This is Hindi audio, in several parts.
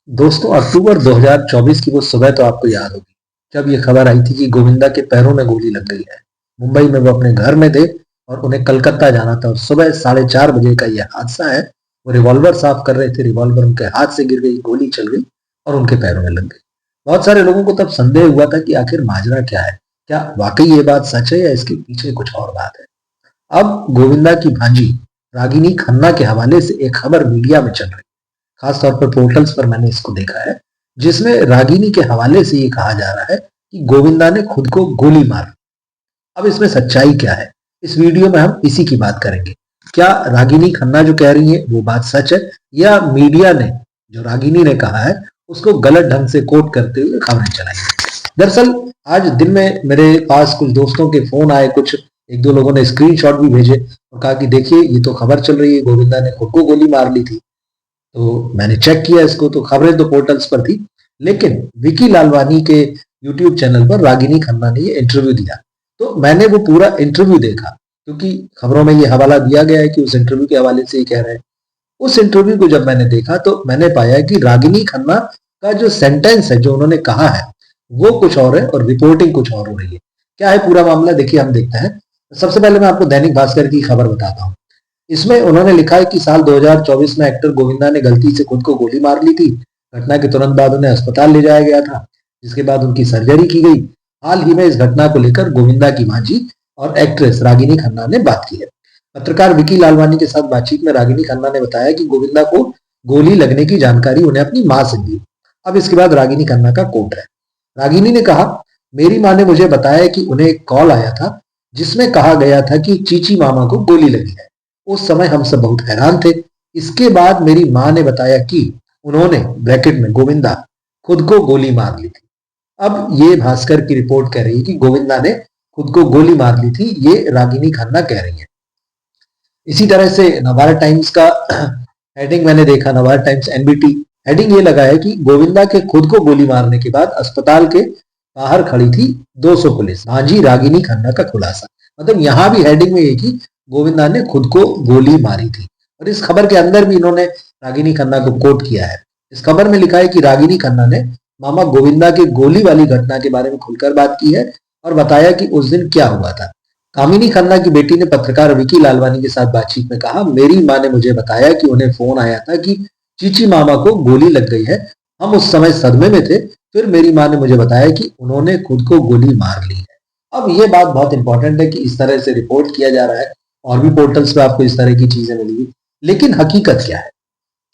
दोस्तों, अक्टूबर 2024 की वो सुबह तो आपको याद होगी जब ये खबर आई थी कि गोविंदा के पैरों में गोली लग गई है। मुंबई में वो अपने घर में थे और उन्हें कलकत्ता जाना था और सुबह 4:30 बजे का यह हादसा है। वो रिवॉल्वर साफ कर रहे थे, रिवॉल्वर उनके हाथ से गिर गई, गोली चल गई और उनके पैरों में लग गई। बहुत सारे लोगों को तब संदेह हुआ था कि आखिर माजरा क्या है, क्या वाकई ये बात सच है या इसके पीछे कुछ और बात है। अब गोविंदा की भांजी रागिनी खन्ना के हवाले से एक खबर मीडिया में चल रही है। खास तौर पर पोर्टल्स पर मैंने इसको देखा है, जिसमें रागिनी के हवाले से ये कहा जा रहा है कि गोविंदा ने खुद को गोली मार। अब इसमें सच्चाई क्या है, इस वीडियो में हम इसी की बात करेंगे। क्या रागिनी खन्ना जो कह रही है वो बात सच है, या मीडिया ने जो रागिनी ने कहा है उसको गलत ढंग से कोट करते हुए खबरें चलाई। दरअसल आज दिन में मेरे पास कुछ दोस्तों के फोन आए, कुछ एक दो लोगों ने स्क्रीनशॉट भी भेजे और कहा कि देखिए ये तो खबर चल रही है, गोविंदा ने खुद को गोली मार ली थी। तो मैंने चेक किया इसको, तो खबरें तो पोर्टल्स पर थी, लेकिन विकी लालवानी के यूट्यूब चैनल पर रागिनी खन्ना ने ये इंटरव्यू दिया। तो मैंने वो पूरा इंटरव्यू देखा, क्योंकि खबरों में ये हवाला दिया गया है कि उस इंटरव्यू के हवाले से ये कह रहे हैं। उस इंटरव्यू को जब मैंने देखा तो मैंने पाया कि रागिनी खन्ना का जो सेंटेंस है, जो उन्होंने कहा है, वो कुछ और है और रिपोर्टिंग कुछ और हो रही है। क्या है पूरा मामला, देखिए हम देखते हैं। सबसे पहले मैं आपको दैनिक भास्कर की खबर बताता हूँ। इसमें उन्होंने लिखा है कि साल 2024 में एक्टर गोविंदा ने गलती से खुद को गोली मार ली थी। घटना के तुरंत बाद उन्हें अस्पताल ले जाया गया था, जिसके बाद उनकी सर्जरी की गई। हाल ही में इस घटना को लेकर गोविंदा की मांझी और एक्ट्रेस रागिनी खन्ना ने बात की है। पत्रकार विकी लालवानी के साथ बातचीत में रागिनी खन्ना ने बताया कि गोविंदा को गोली लगने की जानकारी उन्हें अपनी मां से मिली। अब इसके बाद रागिनी खन्ना का कोट है। रागिनी ने कहा, मेरी मां ने मुझे बताया कि उन्हें एक कॉल आया था जिसमें कहा गया था कि चीची मामा को गोली लगी है। उस समय हम सब बहुत हैरान थे। इसके बाद मेरी मां ने बताया कि उन्होंने, ब्रैकेट में गोविंदा, खुद को गोली मार ली थी। अब ये भास्कर की रिपोर्ट कह रही है कि गोविंदा ने खुद को गोली मार ली थी, ये रागिनी खन्ना कह रही है। इसी तरह से नवभारत टाइम्स का हेडिंग मैंने देखा, नवभारत टाइम्स एनबीटी, हेडिंग ये लगा है कि गोविंदा के खुद को गोली मारने के बाद अस्पताल के बाहर खड़ी थी 200 पुलिस, भांजी रागिनी खन्ना का खुलासा। मतलब यहां भी हेडिंग में ये कि गोविंदा ने खुद को गोली मारी थी। और इस खबर के अंदर भी इन्होंने रागिनी खन्ना को कोट किया है। इस खबर में लिखा है कि रागिनी खन्ना ने मामा गोविंदा के गोली वाली घटना के बारे में खुलकर बात की है और बताया कि उस दिन क्या हुआ था। कामिनी खन्ना की बेटी ने पत्रकार विकी लालवानी के साथ बातचीत में कहा, मेरी मां ने मुझे बताया कि उन्हें फोन आया था कि चीची मामा को गोली लग गई है। हम उस समय सदमे में थे। फिर मेरी मां ने मुझे बताया कि उन्होंने खुद को गोली मार ली है। अब ये बात बहुत इंपॉर्टेंट है कि इस तरह से रिपोर्ट किया जा रहा है और भी पोर्टल्स पे आपको इस तरह की चीजें मिलेगी, लेकिन हकीकत क्या है?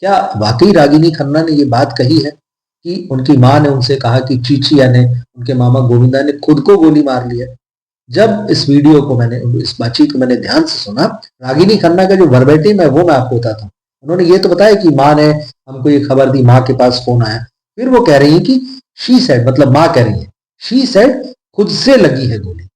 क्या वाकई रागिनी खन्ना ने ये बात कही है कि उनकी मां ने उनसे कहा कि चीची यानी उनके मामा गोविंदा ने खुद को गोली मार ली है? जब इस वीडियो को मैंने, इस बातचीत को मैंने ध्यान से सुना, रागिनी खन्ना का जो वर्बेटिम है वो मैं आपको बताता हूँ। उन्होंने ये तो बताया कि माँ ने हमको ये खबर दी, माँ के पास फोन आया। फिर वो कह रही है कि शी सेड, मतलब माँ कह रही है, शी सेड खुद से लगी है गोली।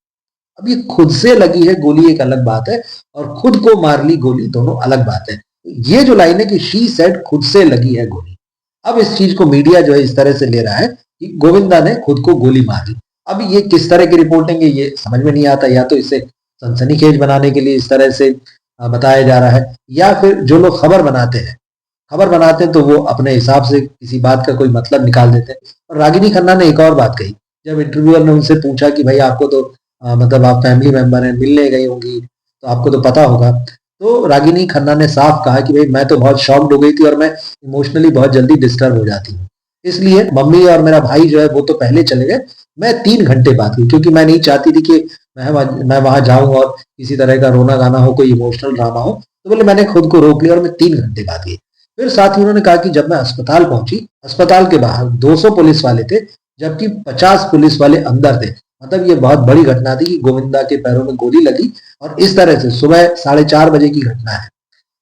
अब ये खुद से लगी है गोली एक अलग बात है और खुद को मार ली गोली दोनों अलग बात है। ये जो लाइन है कि शी सेड खुद से लगी है गोली, अब इस चीज को मीडिया जो है इस तरह से ले रहा है कि गोविंदा ने खुद को गोली मार ली। अब ये किस तरह की रिपोर्टिंग है ये समझ में नहीं आता। या तो इसे सनसनीखेज बनाने के लिए इस तरह से बताया जा रहा है, या फिर जो लोग खबर बनाते हैं तो वो अपने हिसाब से किसी बात का कोई मतलब निकाल देते हैं। और रागिनी खन्ना ने एक और बात कही, जब इंटरव्यूअर ने उनसे पूछा कि भाई आपको तो मतलब आप फैमिली मेंबर हैं, मिलने गई होंगी तो आपको तो पता होगा। तो रागिनी खन्ना ने साफ कहा कि भाई मैं तो बहुत शॉक्ड हो गई थी और मैं इमोशनली बहुत जल्दी डिस्टर्ब हो जाती हूँ, इसलिए मम्मी और मेरा भाई जो है वो तो पहले चले गए, मैं 3 घंटे बाद गई, क्योंकि मैं नहीं चाहती थी कि मैं वहां जाऊं और किसी तरह का रोना गाना हो, कोई इमोशनल ड्रामा हो। तो बोले मैंने खुद को रोक लिया और मैं 3 घंटे बाद गई। फिर साथ ही उन्होंने कहा कि जब मैं अस्पताल पहुंची, अस्पताल के बाहर 200 पुलिस वाले थे, जबकि 50 पुलिस वाले अंदर थे। मतलब ये बहुत बड़ी घटना थी कि गोविंदा के पैरों में गोली लगी और इस तरह से सुबह 4:30 बजे की घटना है।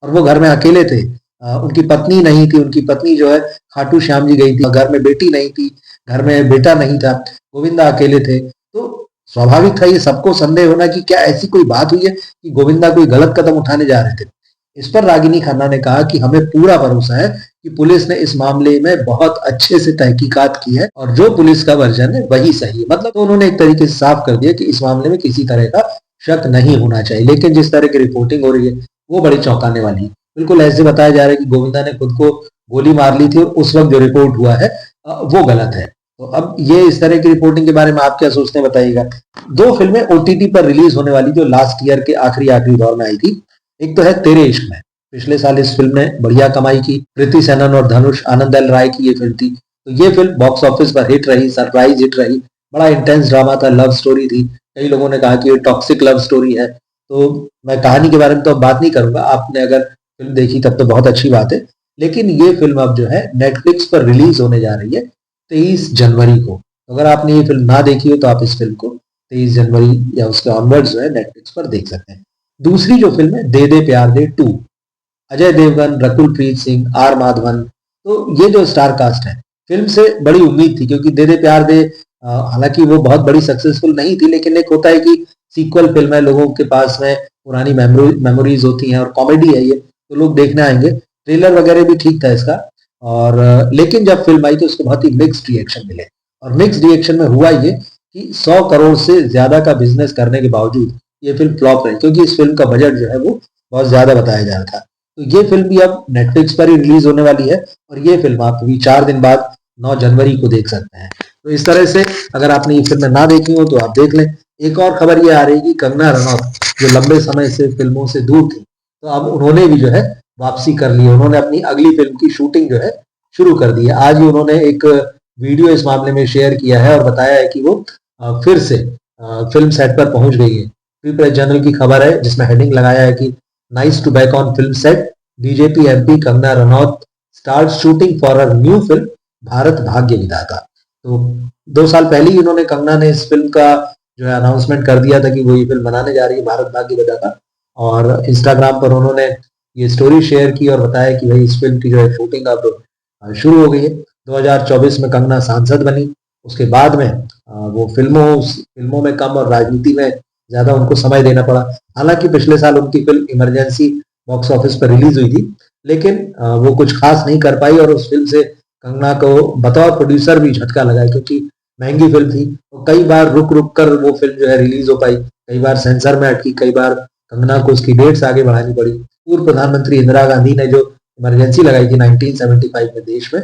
और वो घर में अकेले थे, उनकी पत्नी नहीं थी, उनकी पत्नी जो है खाटू श्याम जी गई थी, घर में बेटी नहीं थी, घर में बेटा नहीं था, गोविंदा अकेले थे। तो स्वाभाविक था ये सबको संदेह होना कि क्या ऐसी कोई बात हुई है कि गोविंदा कोई गलत कदम उठाने जा रहे थे। इस पर रागिनी खन्ना ने कहा कि हमें पूरा भरोसा है कि पुलिस ने इस मामले में बहुत अच्छे से तहकीकात की है और जो पुलिस का वर्जन है वही सही है। मतलब तो उन्होंने एक तरीके से साफ कर दिया कि इस मामले में किसी तरह का शक नहीं होना चाहिए। लेकिन जिस तरह की रिपोर्टिंग हो रही है वो बड़ी चौंकाने वाली है। बिल्कुल ऐसे बताया जा रहा है कि गोविंदा ने खुद को गोली मार ली थी और उस वक्त जो रिपोर्ट हुआ है वो गलत है। तो अब ये इस तरह की रिपोर्टिंग के बारे में आप क्या सोचते हैं बताइएगा। दो फिल्में ओटीटी पर रिलीज होने वाली जो लास्ट ईयर के आखिरी आखिरी दौर में आई थी, एक तो है तेरे इश्क में। पिछले साल इस फिल्म ने बढ़िया कमाई की। कृति सेनन और धनुष आनंद एल राय की ये फिल्म थी। तो ये फिल्म बॉक्स ऑफिस पर हिट रही, सरप्राइज हिट रही। बड़ा इंटेंस ड्रामा था, लव स्टोरी थी। कई लोगों ने कहा कि ये टॉक्सिक लव स्टोरी है। तो मैं कहानी के बारे में तो अब बात नहीं करूंगा, आपने अगर फिल्म देखी तब तो बहुत अच्छी बात है। लेकिन ये फिल्म अब जो है नेटफ्लिक्स पर रिलीज होने जा रही है 23 जनवरी को। तो अगर आपने ये फिल्म ना देखी हो तो आप इस फिल्म को 23 जनवरी या उसके ऑनवर्ड्स जो है नेटफ्लिक्स पर देख सकते हैं। दूसरी जो फिल्म है दे दे प्यार दे 2, अजय देवगन, रकुल प्रीत सिंह, आर माधवन, तो ये जो स्टार कास्ट है, फिल्म से बड़ी उम्मीद थी क्योंकि दे दे प्यार दे हालांकि वो बहुत बड़ी सक्सेसफुल नहीं थी, लेकिन एक होता है कि सीक्वल फिल्म है, लोगों के पास में पुरानी मेमोरीज होती हैं और कॉमेडी है ये, तो लोग देखने आएंगे। ट्रेलर वगैरह भी ठीक था इसका। और लेकिन जब फिल्म आई तो उसको बहुत ही मिक्स्ड रिएक्शन मिले। और मिक्स्ड रिएक्शन में हुआ ये कि 100 करोड़ से ज्यादा का बिजनेस करने के बावजूद ये फिल्म फ्लॉप रही, क्योंकि इस फिल्म का बजट जो है वो बहुत ज्यादा बताया जा रहा था। तो ये फिल्म भी अब नेटफ्लिक्स पर ही रिलीज होने वाली है और ये फिल्म आप अभी 4 दिन बाद 9 जनवरी को देख सकते हैं। तो इस तरह से अगर आपने ये फिल्म ना देखी हो तो आप देख लें। एक और खबर ये आ रही है कि कंगना रनौत जो लंबे समय से फिल्मों से दूर थी, तो अब उन्होंने भी जो है वापसी कर ली है। उन्होंने अपनी अगली फिल्म की शूटिंग जो है शुरू कर दी है। आज ही उन्होंने एक वीडियो इस मामले में शेयर किया है और बताया है कि वो फिर से फिल्म सेट पर पहुंच गई है। फ्री प्रेस जर्नल की खबर है जिसमें हेडिंग लगाया है कि nice to back on film set, BJP MP Kangana Ranaut start shooting for a new film Bharat Bhagya Vidhata. तो 2 साल पहले ही उन्होंने, कंगना ने इस फिल्म का जो है अनाउंसमेंट कर दिया था कि वो ये फिल्म बनाने जा रही है भारत भाग्य विधाता। और इंस्टाग्राम पर उन्होंने ये स्टोरी शेयर की और बताया कि भाई इस फिल्म की जो है शूटिंग अब शुरू हो गई है। 2024 में कंगना सांसद बनी। उसके बाद में वो फिल्मों में कम और राजनीति में ज्यादा उनको समय देना पड़ा। हालांकि पिछले साल उनकी फिल्म इमरजेंसी बॉक्स ऑफिस पर रिलीज हुई थी, लेकिन वो कुछ खास नहीं कर पाई और उस फिल्म से कंगना को बतौर प्रोड्यूसर भी झटका लगा, क्योंकि महंगी फिल्म थी। तो कई बार रुक रुक कर वो फिल्म जो है रिलीज हो पाई, कई बार सेंसर में अटकी, कई बार कंगना को उसकी डेट्स आगे बढ़ानी पड़ी। पूर्व प्रधानमंत्री इंदिरा गांधी ने जो इमरजेंसी लगाई थी 1975 में देश में,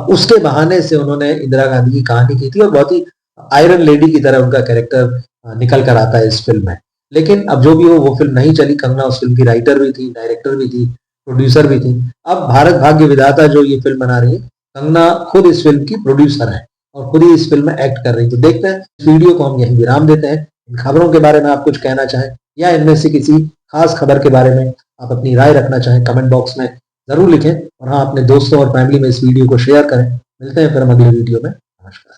उसके बहाने से उन्होंने इंदिरा गांधी की कहानी की थी और बहुत ही आयरन लेडी की तरह उनका कैरेक्टर निकल कर आता है इस फिल्म में। लेकिन अब जो भी हो वो फिल्म नहीं चली। कंगना उस फिल्म की राइटर भी थी, डायरेक्टर भी थी, प्रोड्यूसर भी थी। अब भारत भाग्य विधाता जो ये फिल्म बना रही है, कंगना खुद इस फिल्म की प्रोड्यूसर है और खुद ही इस फिल्म में एक्ट कर रही है। तो देखते हैं, इस वीडियो को हम यहीं विराम देते हैं। इन खबरों के बारे में आप कुछ कहना चाहें या इनमें से किसी खास खबर के बारे में आप अपनी राय रखना चाहें, कमेंट बॉक्स में जरूर लिखें। और हाँ, अपने दोस्तों और फैमिली में इस वीडियो को शेयर करें। मिलते हैं फिर हम अगली वीडियो में। नमस्कार।